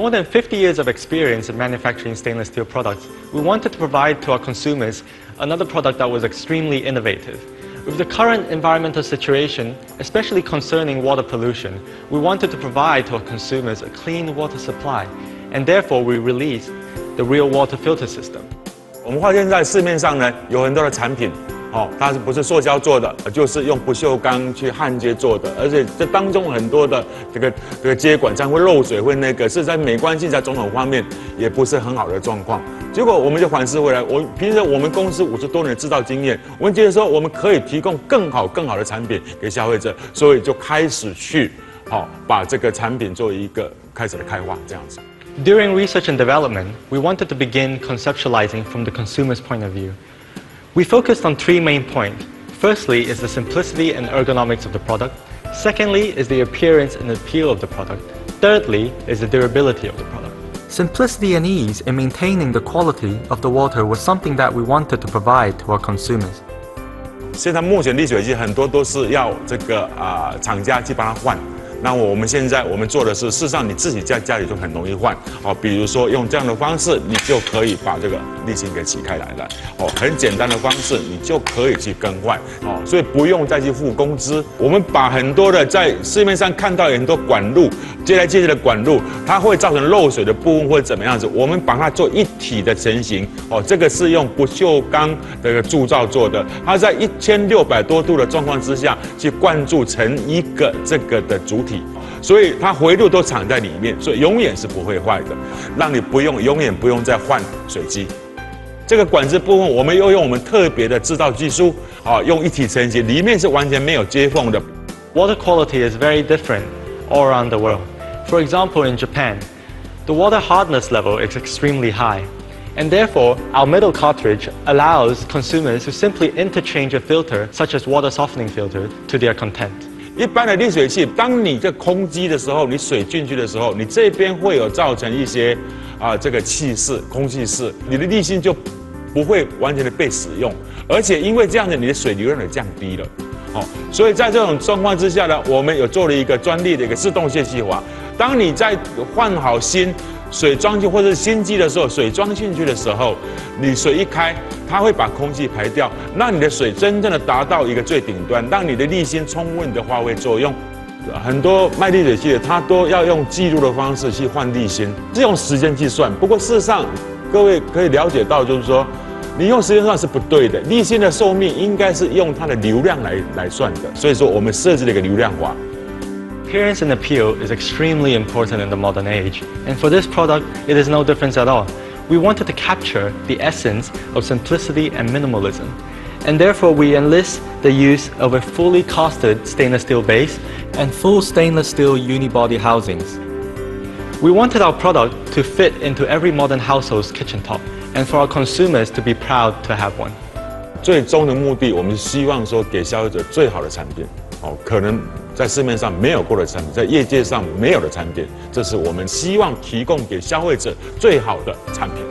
more than 50 years of experience in manufacturing stainless steel products, we wanted to provide to our consumers another product that was extremely innovative. With the current environmental situation, especially concerning water pollution, we wanted to provide to our consumers a clean water supply, and therefore we released the Real Water Filter System. 我们发现在市面上呢，有很多的产品，它不是塑胶做的，就是用不锈钢去焊接做的，而且这当中很多的这个接管上会漏水，会那个是在美观性在种种方面也不是很好的状况。结果我们就反思回来，凭着我们公司50多年的制造经验，我们觉得说我们可以提供更好的产品给消费者，所以就开始去把这个产品做一个开始的开发这样子。 During research and development, we wanted to begin conceptualizing from the consumer's point of view. We focused on 3 main points. Firstly is the simplicity and ergonomics of the product. Secondly is the appearance and appeal of the product. Thirdly is the durability of the product. Simplicity and ease in maintaining the quality of the water was something that we wanted to provide to our consumers. 现在目前沥水器很多都是要这个厂家去帮它换。 那我们现在做的是，事实上你自己在家里就很容易换比如说用这样的方式，你就可以把这个沥芯给起开来了很简单的方式，你就可以去更换所以不用再去付工资。我们把很多的在市面上看到很多管路接来接去的管路，它会造成漏水的部分或者怎么样子，我们把它做一体的成型这个是用不锈钢的铸造做的，它在1600多度的状况之下去灌注成一个这个的主体。 所以它回路都藏在里面，所以永远是不会坏的，让你永远不用再换水机。这个管子部分，我们又用我们特别的制造技术用一体成型，里面是完全没有接缝的。Water quality is very different all around the world. For example, in Japan, the water hardness level is extremely high, and therefore our middle cartridge allows consumers to simply interchange a filter, such as water softening filter, to their content. 一般的沥水器，当你这空机的时候，你水进去的时候，你这边会有造成一些这个气室、空气室，你的沥芯就不会完全的被使用，而且因为这样子，你的水流量也降低了。所以在这种状况之下呢，我们有做了一个专利的一个自动泄气阀。当你在换好芯、水装进或者是新机的时候，水装进去的时候，你水一开。 它会把空气排掉，让你的水真正的达到一个最顶端，让你的沥芯充分的发挥作用。很多卖沥水器的，它都要用记录的方式去换沥芯，是用时间计算。不过事实上，各位可以了解到，就是说，你用时间算是不对的。沥芯的寿命应该是用它的流量来算的。所以说，我们设置了一个流量阀。 Appearance and appeal is extremely important in the modern age, and for this product, it is no difference at all. We wanted to capture the essence of simplicity and minimalism, and therefore we enlist the use of a fully casted stainless steel base and full stainless steel unibody housings. We wanted our product to fit into every modern household's kitchen top, and for our consumers to be proud to have one. 最终的目的，我们希望说给消费者最好的产品，可能在市面上没有过的产品，在业界上没有的产品，这是我们希望提供给消费者最好的产品。